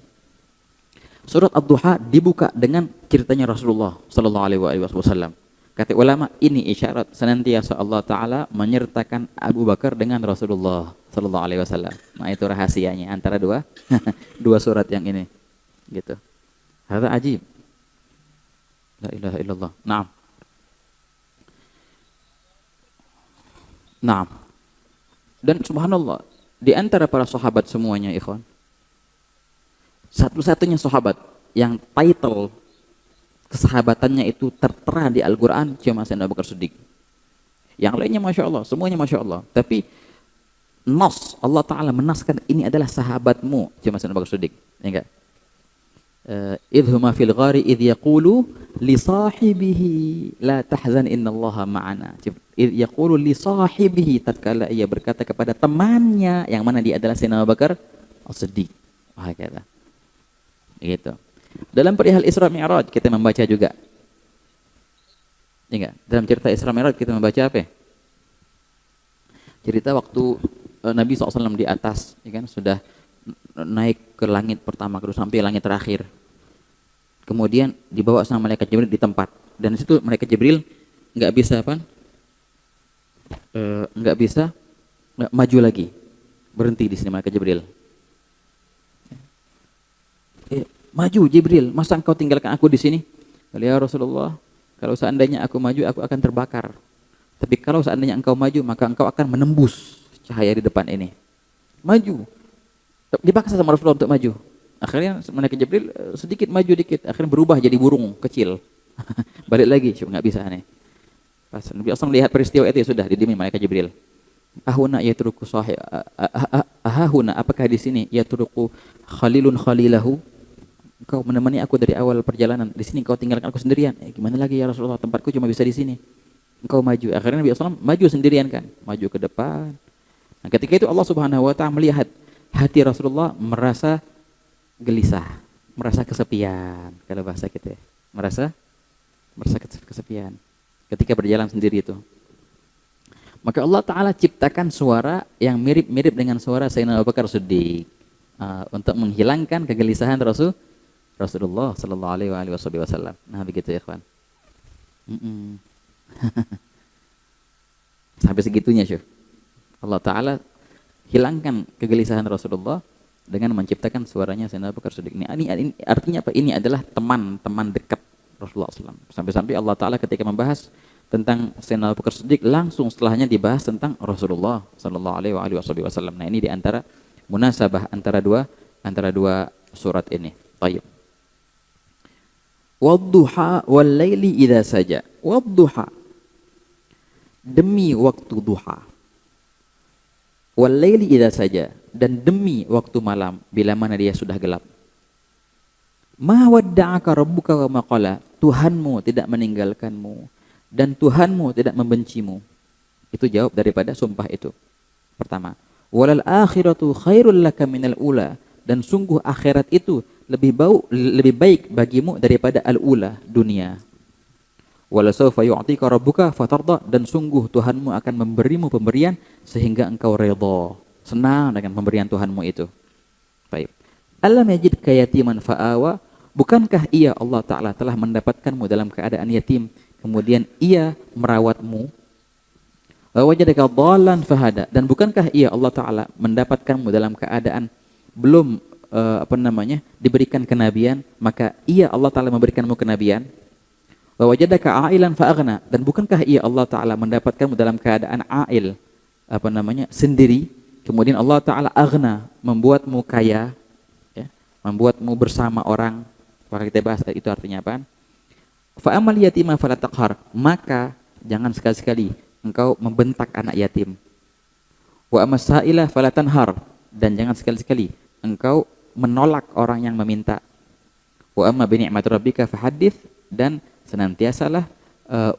A: Surat Ad-Duha dibuka dengan ceritanya Rasulullah sallallahu alaihi wasallam. Kata ulama, ini isyarat senantiasa Allah Ta'ala menyertakan Abu Bakar dengan Rasulullah sallallahu alaihi wasallam. Nah, itu rahasianya antara dua surat yang ini. Gitu. Hadza ajib. La ilaha illallah. Naam. Naam. Dan subhanallah, di antara para sahabat semuanya, ikhwan, satu-satunya sahabat yang title kesahabatannya itu tertera di Al-Quran cuma Sayyidina Abu Bakar Siddiq. Yang lainnya Masya Allah, semuanya Masya Allah. Tapi nas, Allah Ta'ala menaskan ini adalah sahabatmu cuma Sayyidina Abu Bakar Siddiq. Ya enggak? Idhuma fil ghari idh yaqulu li sahibihi la tahzan innallaha ma'ana. Idh yaqulu li sahibihi, tatkala ia berkata kepada temannya yang mana dia adalah Sayyidina Abu Bakar As-Siddiq. Wah, kata. Gitu. Dalam perihal Isra Mi'raj kita membaca juga. Enggak? Dalam cerita Isra Mi'raj kita membaca apa? Cerita waktu Nabi SAW di atas, ya kan, sudah naik ke langit pertama, kedua sampai langit terakhir. Kemudian dibawa sama malaikat Jibril di tempat, dan di situ malaikat Jibril nggak bisa apa? Nggak bisa maju lagi, berhenti di sini malaikat Jibril. Maju Jibril, masa engkau tinggalkan aku di sini? Ya Rasulullah, kalau seandainya aku maju, aku akan terbakar. Tapi kalau seandainya engkau maju, maka engkau akan menembus cahaya di depan ini. Maju. Dipaksa sama Rasulullah untuk maju. Akhirnya malaikat Jibril sedikit maju dikit, akhirnya berubah jadi burung kecil. Balik lagi, cuma nggak bisa aneh. Pas Nabi SAW lihat peristiwa itu, ya sudah didimi malaikat Jibril. Ahuna yatruku sahih. Ahuna, apakah di sini yatruku khalilun khalilahu? Engkau menemani aku dari awal perjalanan. Di sini engkau tinggalkan aku sendirian. Gimana lagi ya Rasulullah? Tempatku cuma bisa di sini. Engkau maju. Akhirnya Nabi SAW maju sendirian kan, maju ke depan. Nah, ketika itu Allah Subhanahu Wa Taala melihat hati Rasulullah merasa gelisah, merasa kesepian. Kalau bahasa kita, merasa kesepian ketika berjalan sendiri itu. Maka Allah Ta'ala ciptakan suara yang mirip-mirip dengan suara Sayyidina Abu Bakar Siddiq untuk menghilangkan kegelisahan Rasulullah Sallallahu Alaihi Wasallam. Nah begitu ya kawan. Sampai segitunya syuf. Allah Ta'ala hilangkan kegelisahan Rasulullah dengan menciptakan suaranya Sayyidina Abu Bakar Siddiq. Ini artinya apa? Ini adalah teman dekat Rasulullah SAW. Sampai-sampai Allah Ta'ala ketika membahas tentang Sayyidina Abu Bakar Siddiq, langsung setelahnya dibahas tentang Rasulullah Sallallahu Alaihi Wasallam. Nah ini di antara munasabah antara dua surat ini. Tayyib. Wadduha wal laili idza saja. Wadduha, demi waktu duha. Wal laili idza saja, dan demi waktu malam bila mana dia sudah gelap. Ma wadda'aka rabbuka wa ma qala. Tuhanmu tidak meninggalkanmu dan Tuhanmu tidak membencimu. Itu jawab daripada sumpah itu. Pertama, walal akhiratu khairul laka minal ula, dan sungguh akhirat itu lebih baik bagimu daripada al-ula, dunia. Wala sawfa yu'tika rabbuka fatarda, dan sungguh Tuhanmu akan memberimu pemberian sehingga engkau redha, senang dengan pemberian Tuhanmu itu. Baik. Alam yajidka yatiman fa'awa, bukankah ia Allah Ta'ala telah mendapatkanmu dalam keadaan yatim, kemudian ia merawatmu? Wa wajadaka dhallan fahada, dan bukankah ia Allah Ta'ala mendapatkanmu dalam keadaan belum diberikan kenabian, maka ia Allah Ta'ala memberikanmu kenabian? Wa wajadaka ailan fa aghna, dan bukankah ia Allah Ta'ala mendapatkanmu dalam keadaan ail, sendiri, kemudian Allah Ta'ala aghna, membuatmu kaya, ya, membuatmu bersama orang. Maka kita bahas itu artinya apa? Fa amal yatima fala taqhar, maka jangan sekali-sekali engkau membentak anak yatim. Wa amas sa'ila fala tanhar, dan jangan sekali-sekali engkau menolak orang yang meminta. Wa amma bi ni'mati rabbika fahaddits, dan senantiasalah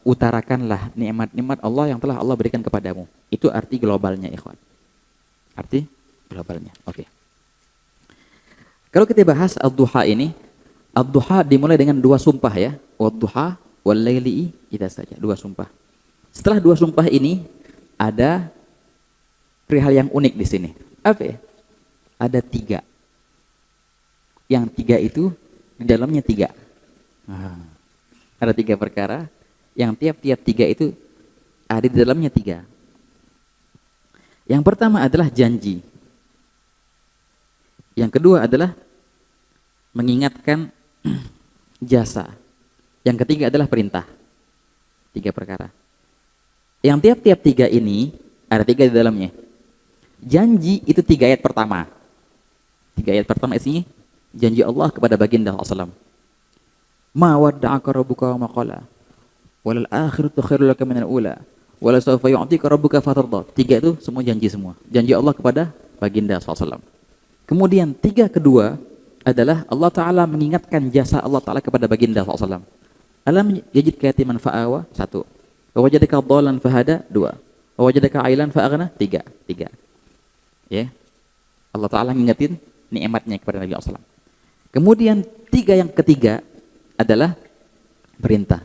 A: utarakanlah nikmat-nikmat Allah yang telah Allah berikan kepadamu. Itu arti globalnya, ikhwan. Arti globalnya. Oke. Kalau kita bahas ad-duha ini, ad-duha dimulai dengan dua sumpah ya. Wad-duha wal laili idza saja, dua sumpah. Setelah dua sumpah ini ada perihal yang unik di sini. Apa ya? Ada tiga. Yang tiga itu di dalamnya tiga. Ada tiga perkara yang tiap-tiap tiga itu ada di dalamnya tiga. Yang pertama adalah janji. Yang kedua adalah mengingatkan jasa. Yang ketiga adalah perintah. Tiga perkara. Yang tiap-tiap tiga ini ada tiga di dalamnya. Janji itu tiga ayat pertama. Tiga ayat pertama isinya janji Allah kepada baginda SAW. Ma wadda'aka rabbuka wa ma qala. Walal akhiratu khairul laka minal ula. Wala sawfa yu'tika rabbuka fatarda. 3 itu semua janji semua. Janji Allah kepada baginda SAW. Kemudian 3 kedua adalah Allah Ta'ala mengingatkan jasa Allah Ta'ala kepada baginda SAW. Alam yajidka yatiman fa'awa, 1. Wa wajadaka dhalan fahada, 2. Wa wajadaka ailan fa'aghna, 3. Ya. Allah Ta'ala ngingetin nikmatnya kepada Nabi SAW. Kemudian 3 yang ketiga adalah perintah.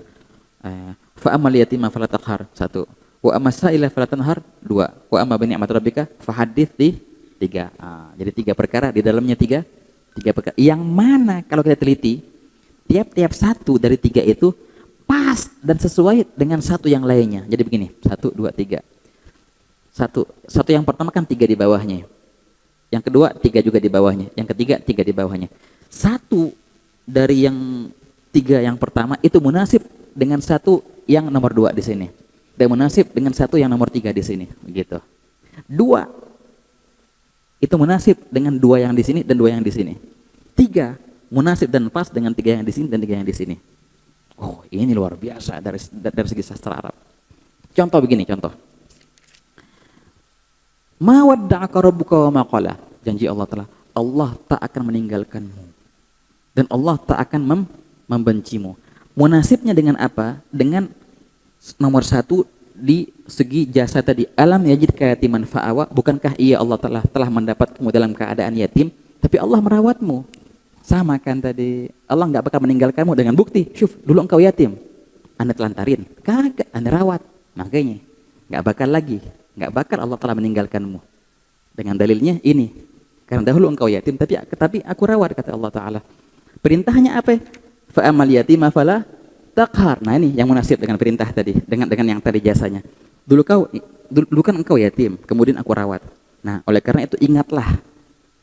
A: Fa amal yatima fala taqhar, 1. Wa amma sa'ila fala tanhar, 2. Wa amma bi ni'mat rabbika fahadits, 3. Jadi 3 perkara di dalamnya 3 perkara. Yang mana kalau kita teliti tiap-tiap satu dari 3 itu pas dan sesuai dengan satu yang lainnya. Jadi begini, 1, 2, 3. Satu yang pertama kan 3 di bawahnya. Yang kedua 3 juga di bawahnya. Yang ketiga 3 di bawahnya. Satu dari yang 3 yang pertama itu munasib dengan satu yang nomor 2 di sini. Dan munasib dengan satu yang nomor 3 di sini. Begitu. 2 itu munasib dengan 2 yang di sini dan 2 yang di sini. 3 munasib dan pas dengan 3 yang di sini dan 3 yang di sini. Oh, ini luar biasa dari segi sastra Arab. Contoh begini, contoh. Ma wadda'aka rabbuka wa ma qala. Janji Allah Ta'ala, Allah tak akan meninggalkanmu. Dan Allah tak akan membencimu. Munasibnya dengan apa? Dengan nomor 1 di segi jasa tadi. Alam yajidka yatiman fa'awa. Bukankah iya Allah telah mendapatmu dalam keadaan yatim, tapi Allah merawatmu. Sama kan tadi, Allah nggak bakal meninggalkanmu dengan bukti. Syuf, dulu engkau yatim, Anda telantarin, kagak, Anda rawat, makanya nggak bakal Allah telah meninggalkanmu. Dengan dalilnya ini, karena dahulu engkau yatim, tapi aku rawat, kata Allah Taala. Perintahnya apa? Fa amal yatima fala taqhar. Nah ini yang munasib dengan perintah tadi, dengan yang tadi jasanya. Dulu kan engkau yatim, kemudian aku rawat. Nah, oleh karena itu ingatlah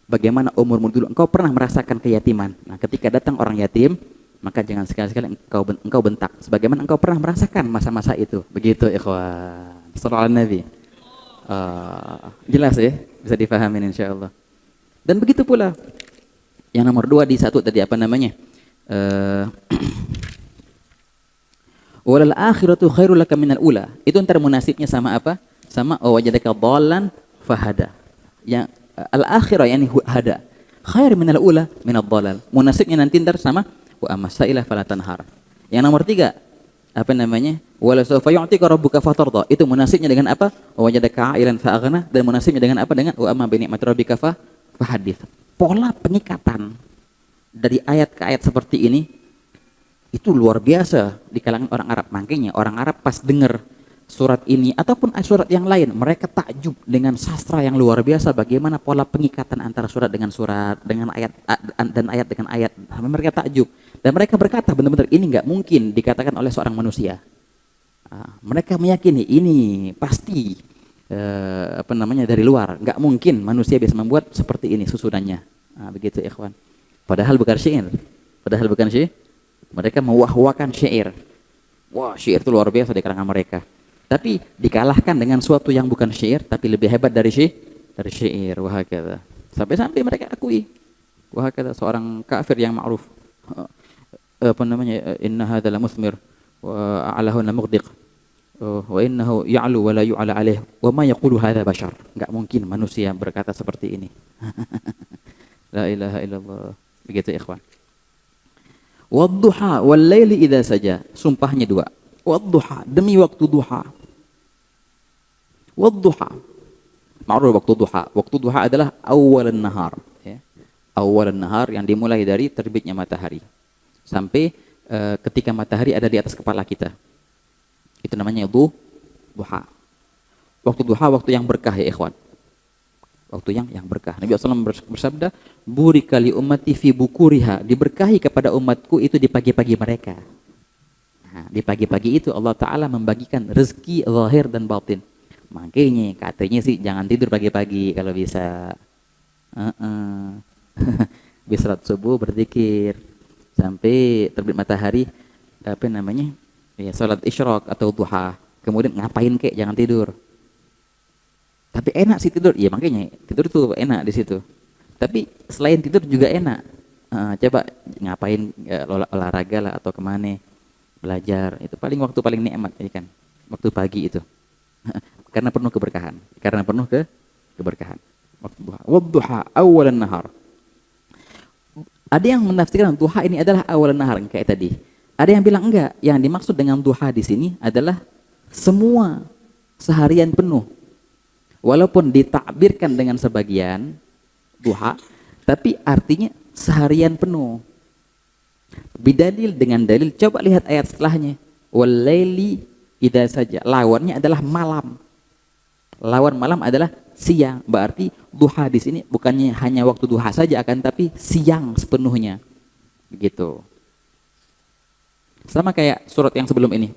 A: bagaimana umurmu dulu, engkau pernah merasakan keyatiman. Nah, ketika datang orang yatim, maka jangan sekali-sekali engkau bentak, sebagaimana engkau pernah merasakan masa-masa itu. Begitu, ikhwan. Sallallahu alaihi Nabi. Jelas ya, bisa difahamin insyaallah. Dan begitu pula yang nomor 2 di 1 tadi apa namanya? Walal akhiratu khairul laka minal ula. Itu ntar munasibnya sama apa? Sama wajadaka dhalan fahada. Yang al-akhirah yani hada. Khair minal ula minad dhalal. Munasibnya nanti ntar sama wa amasailah fala tanhar. Yang nomor 3 apa namanya? Wala sawfa yu'tika rabbuka fatarda. Itu munasibnya dengan apa? Wajadaka ailan fa'aghna. Dan munasibnya dengan apa? Dengan wa amma bi ni'mat rabbika fahadits. Pola pengikatan dari ayat ke ayat seperti ini itu luar biasa di kalangan orang Arab. Makanya orang Arab pas dengar surat ini ataupun surat yang lain, mereka takjub dengan sastra yang luar biasa, bagaimana pola pengikatan antara surat dengan surat, dengan ayat dan ayat dengan ayat. Sampai mereka takjub dan mereka berkata benar-benar ini nggak mungkin dikatakan oleh seorang manusia. Mereka meyakini ini pasti dari luar, nggak mungkin manusia bisa membuat seperti ini susunannya. Begitu ikhwan. Padahal bukan syair. Mereka mewah-wahkan syair. Wah, syair itu luar biasa di kalangan mereka. Tapi dikalahkan dengan suatu yang bukan syair, tapi lebih hebat dari syair. Wah, kata. Sampai mereka akui. Wah, kata seorang kafir yang ma'ruf. Apa namanya? Inna hadza la musmir wa a'lahu la mughdiq. Wa innahu ya'lu wa la yu'ala alaih. Wa ma yaqulu hadza bashar. Enggak mungkin manusia berkata seperti ini. La ilaha illallah. Begitu ikhwan. Wadduha wal laili idza saja. Sumpahnya 2. Wadduha, demi waktu duha. Wadduha. Ma'ruf waktu duha. Waktu duha adalah awalan nahar, ya. Awalan nahar yang dimulai dari terbitnya matahari sampai ketika matahari ada di atas kepala kita. Itu namanya duha. Waktu duha waktu yang berkah ya ikhwan. Waktu yang berkah. Nabi SAW bersabda, burika li ummati fi bukuriha, diberkahi kepada umatku itu di pagi-pagi mereka. Nah, di pagi-pagi itu Allah Ta'ala membagikan rezeki zahir dan batin. Makanya katanya sih jangan tidur pagi-pagi kalau bisa. Habis salat subuh berzikir sampai terbit matahari, apa namanya? Ya, salat isyraq atau duha. Kemudian ngapain kek, jangan tidur. Tapi enak sih tidur, ya makanya tidur tuh enak di situ. Tapi selain tidur juga enak. Coba ngapain olahraga lah atau kemana belajar, itu paling nikmat ini kan waktu pagi itu. Karena penuh keberkahan, keberkahan. Waktu duha, wadduha awalan nahar. Ada yang menafsirkan duha ini adalah awalan nahar kayak tadi. Ada yang bilang enggak, yang dimaksud dengan duha di sini adalah semua seharian penuh. Walaupun ditakbirkan dengan sebagian duha, tapi artinya seharian penuh. Bidalil, dengan dalil, coba lihat ayat setelahnya. Walaili idza saja. Lawannya adalah malam. Lawan malam adalah siang. Berarti duha di sini bukannya hanya waktu duha saja, akan tapi siang sepenuhnya. Begitu. Sama kayak surat yang sebelum ini.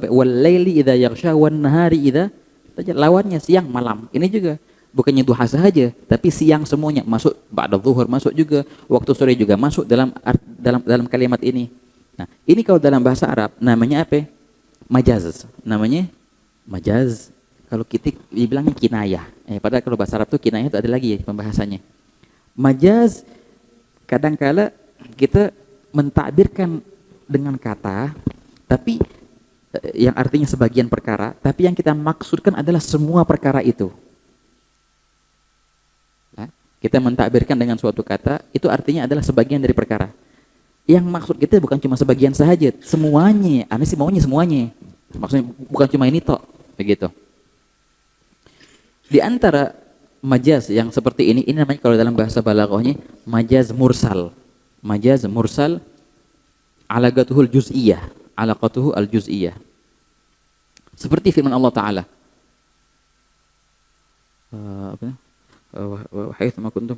A: Walaili idza yaghsha wan nahari idza saja. Lawannya siang malam. Ini juga bukannya duha saja, tapi siang semuanya masuk. Ba'da zuhur masuk juga, waktu sore juga masuk dalam kalimat ini. Nah, ini kalau dalam bahasa Arab namanya apa? Majaz. Namanya majaz. Kalau kita dibilangnya kinayah. Padahal kalau bahasa Arab itu kinayah itu ada lagi ya pembahasannya. Majaz kadangkala kita mentakbirkan dengan kata, tapi yang artinya sebagian perkara, tapi yang kita maksudkan adalah semua perkara itu. Kita mentakbirkan dengan suatu kata, itu artinya adalah sebagian dari perkara. Yang maksud kita bukan cuma sebagian saja, semuanya. Aneh sih maunya semuanya. Maksudnya bukan cuma ini tok, begitu. Di antara majaz yang seperti ini namanya kalau dalam bahasa balaghahnya majaz mursal. Majaz mursal alaqatuhul juz'iyah, alaqatuhu al-juz'iyah. Seperti firman Allah Ta'ala. Wahaitsuma kuntum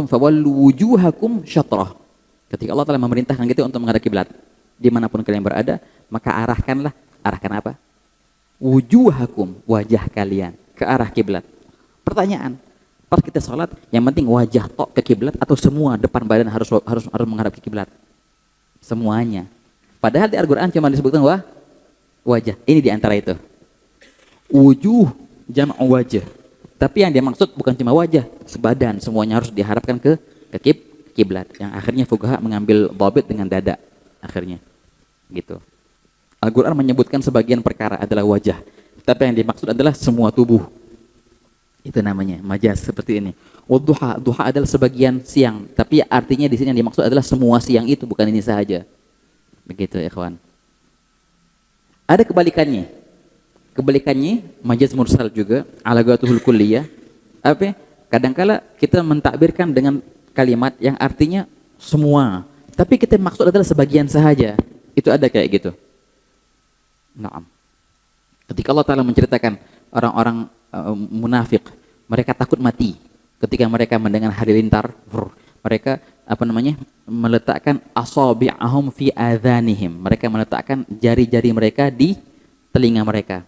A: fawallu wujuhakum syatrah. Ketika Allah telah memerintahkan kita untuk menghadap kiblat, dimanapun kalian berada, maka arahkan apa? Wujuhakum, wajah kalian ke arah kiblat. Pertanyaan, pas kita sholat, yang penting wajah tok ke kiblat atau semua depan badan harus menghadap ke kiblat? Semuanya. Padahal di Al-Quran cuma disebutkan wajah. Ini di antara itu. Wujuh jam'u wajah. Tapi yang dia maksud bukan cuma wajah, sebadan, semuanya harus diharapkan ke kiblat. Yang akhirnya fuqaha mengambil dhabit dengan dada akhirnya. Gitu. Al-Quran menyebutkan sebagian perkara adalah wajah, tapi yang dimaksud adalah semua tubuh. Itu namanya majaz seperti ini. Wadduha, duha adalah sebagian siang, tapi artinya di sini yang dimaksud adalah semua siang itu, bukan ini saja. Begitu ya kawan. Ada kebalikannya. Kebalikannya majaz mursal juga, alaqatuhul kulliyah. Apa? Kadangkala kita mentakbirkan dengan kalimat yang artinya semua, tapi kita maksud adalah sebagian saja. Itu ada kayak gitu. Naam. Ketika Allah Ta'ala menceritakan orang-orang munafik, mereka takut mati. Ketika mereka mendengar halilintar, mereka meletakkan asabi'ahum fi adhanihim. Mereka meletakkan jari-jari mereka di telinga mereka.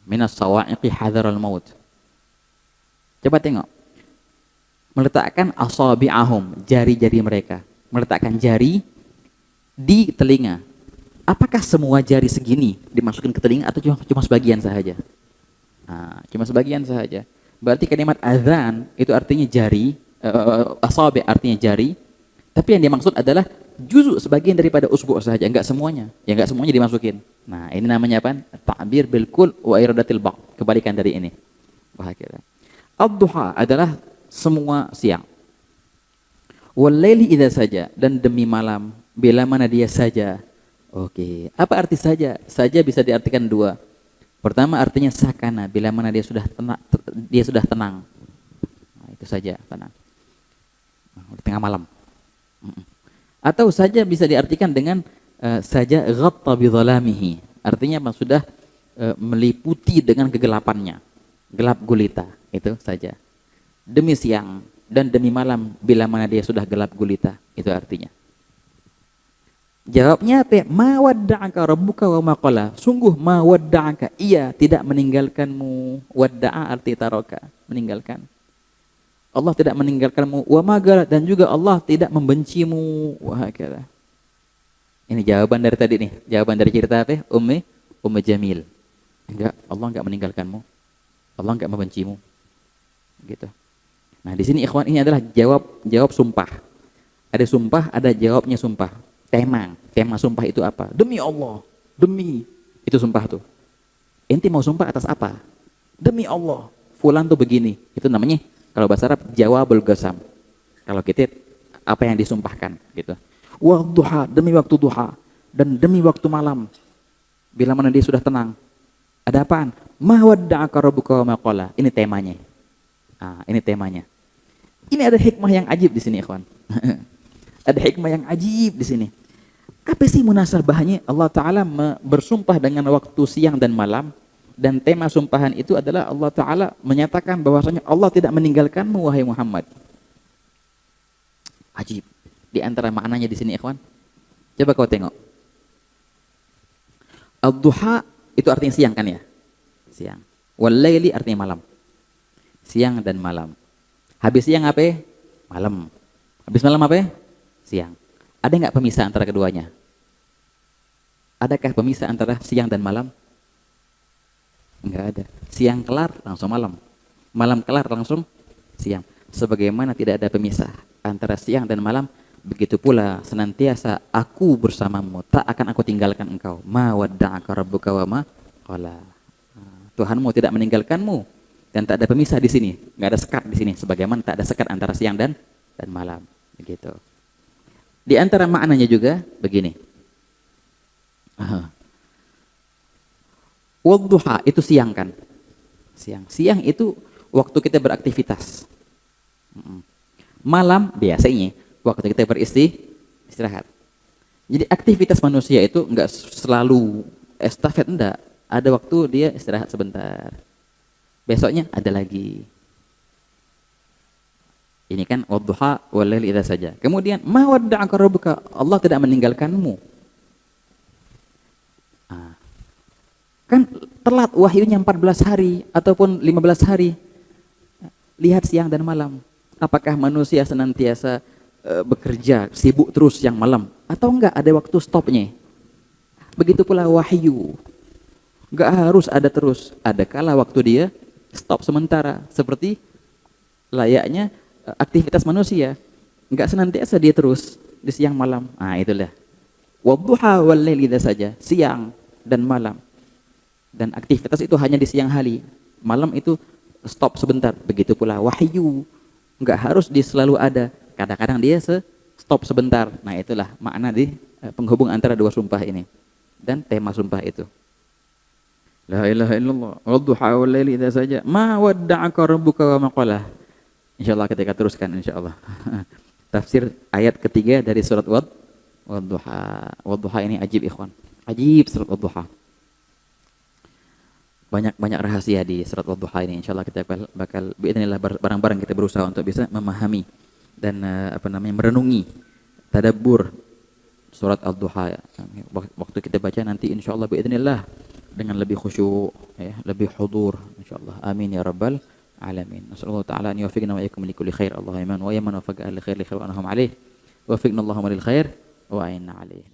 A: Minas sawa'iqi hadaral maut. Coba tengok. Meletakkan asabi'ahum, jari-jari mereka. Meletakkan jari di telinga. Apakah semua jari segini dimasukkan ke telinga atau cuma sebagian saja? Cuma sebagian saja. Berarti kalimat azan itu artinya jari, asabi artinya jari, tapi yang dimaksud adalah juzuk sebagian daripada usbu' saja, enggak semuanya. Ya enggak semuanya dimasukin. Nah, ini namanya apa? Ta'bir bil kul wa iradatil baq. Kebalikan dari ini. Bahagia. Ad-duha adalah semua siang. Wal laili idza saja, dan demi malam bila mana dia saja. Oke, apa arti saja? Saja bisa diartikan dua. Pertama artinya sakana, bila mana dia sudah tenang. Nah, itu saja, tenang. Di tengah malam. Atau saja bisa diartikan dengan saja ghatta bi dhalamihi. Artinya sudah meliputi dengan kegelapannya. Gelap gulita, itu saja. Demi siang dan demi malam bila mana dia sudah gelap gulita, itu artinya. Jawabnya apa? Ma wadda'aka rabbuka wa ma qala. Sungguh ma wadda'aka, ia tidak meninggalkanmu. Wadda'a arti taraka, meninggalkan. Allah tidak meninggalkanmu. Wa ma qala, dan juga Allah tidak membencimu. Wah, kira. Ini jawaban dari tadi nih. Jawaban dari cerita apa? Ummi Jamil. Enggak, Allah enggak meninggalkanmu. Allah enggak membencimu. Gitu. Nah, di sini ikhwan ini adalah jawab sumpah. Ada sumpah, ada jawabnya sumpah. Tema sumpah itu apa? Demi Allah, demi. Itu sumpah tuh. Ente mau sumpah atas apa? Demi Allah, fulan tuh begini. Itu namanya kalau bahasa Arab jawabul qasam. Kalau kita apa yang disumpahkan gitu. Wa duha, demi waktu duha dan demi waktu malam. Bila mana dia sudah tenang. Ada apaan? Ma wadda'aka rabbuka wa ma qala. Ini temanya. Ini temanya. Ini ada hikmah yang ajib di sini, ikhwan. Ada hikmah yang ajib di sini. Apa sih munasabahnya Allah Ta'ala bersumpah dengan waktu siang dan malam, dan tema sumpahan itu adalah Allah Ta'ala menyatakan bahwasanya Allah tidak meninggalkanmu wahai Muhammad. Ajib. Di antara maknanya di sini, ikhwan. Coba kau tengok. Ad-duha itu artinya siang kan ya? Siang. Wal-laili artinya malam. Siang dan malam. Habis siang apa? Malam. Habis malam apa? Siang. Ada nggak pemisah antara keduanya? Adakah pemisah antara siang dan malam? Enggak ada. Siang kelar langsung malam. Malam kelar langsung siang. Sebagaimana tidak ada pemisah antara siang dan malam, begitu pula senantiasa aku bersamamu, tak akan aku tinggalkan engkau. Ma wadda'aka rabbuka wa ma qala. Tuhanmu tidak meninggalkanmu dan tak ada pemisah di sini, enggak ada sekat di sini, sebagaimana tak ada sekat antara siang dan malam. Begitu. Di antara maknanya juga begini. Wadduha itu siang kan? Siang. Siang itu waktu kita beraktivitas. Malam biasanya waktu kita beristirahat. Jadi aktivitas manusia itu enggak selalu estafet, enggak. Ada waktu dia istirahat sebentar. Besoknya ada lagi. Ini kan wadduha wal laili idza saja. Kemudian ma wadda'aka rabbuka, Allah tidak meninggalkanmu. Kan telat wahyunya 14 hari ataupun 15 hari. Lihat siang dan malam. Apakah manusia senantiasa bekerja, sibuk terus siang malam? Atau enggak ada waktu stopnya? Begitu pula wahyu. Enggak harus ada terus. Ada kala waktu dia stop sementara. Seperti layaknya aktivitas manusia. Enggak senantiasa dia terus di siang malam. Itulah. Wadduha wal laili idza saja. Siang dan malam. Dan aktivitas itu hanya di siang hari. Malam itu stop sebentar. Begitu pula wahyu. Enggak harus dia selalu ada. Kadang-kadang dia stop sebentar. Nah itulah makna di penghubung antara dua sumpah ini. Dan tema sumpah itu. La ilaha illallah. Wadduha wal laili idza saja. Ma wadda'aka rabbuka wa ma qala. Insyaallah kita teruskan insyaallah. Tafsir ayat ketiga dari surat Wadduha. Wadduha ini ajib ikhwan. Ajib surat Wadduha. Banyak rahasia di surat Wadduha ini. Insyaallah kita bakal biidznillah bareng-bareng kita berusaha untuk bisa memahami dan merenungi, tadabbur surat Ad-Duha. Waktu kita baca nanti insyaallah biidznillah dengan lebih khusyuk ya, lebih hudur insyaallah. Amin ya rabbal alamin. Nasallahu ta'ala an yuwaffiqna wa iyyakum li kulli khair. Allahumma amin wa ya man waffaqa li khair li khair wa anhum alaih. Waffiqna Allahumma lil khair wa a'inna alaih.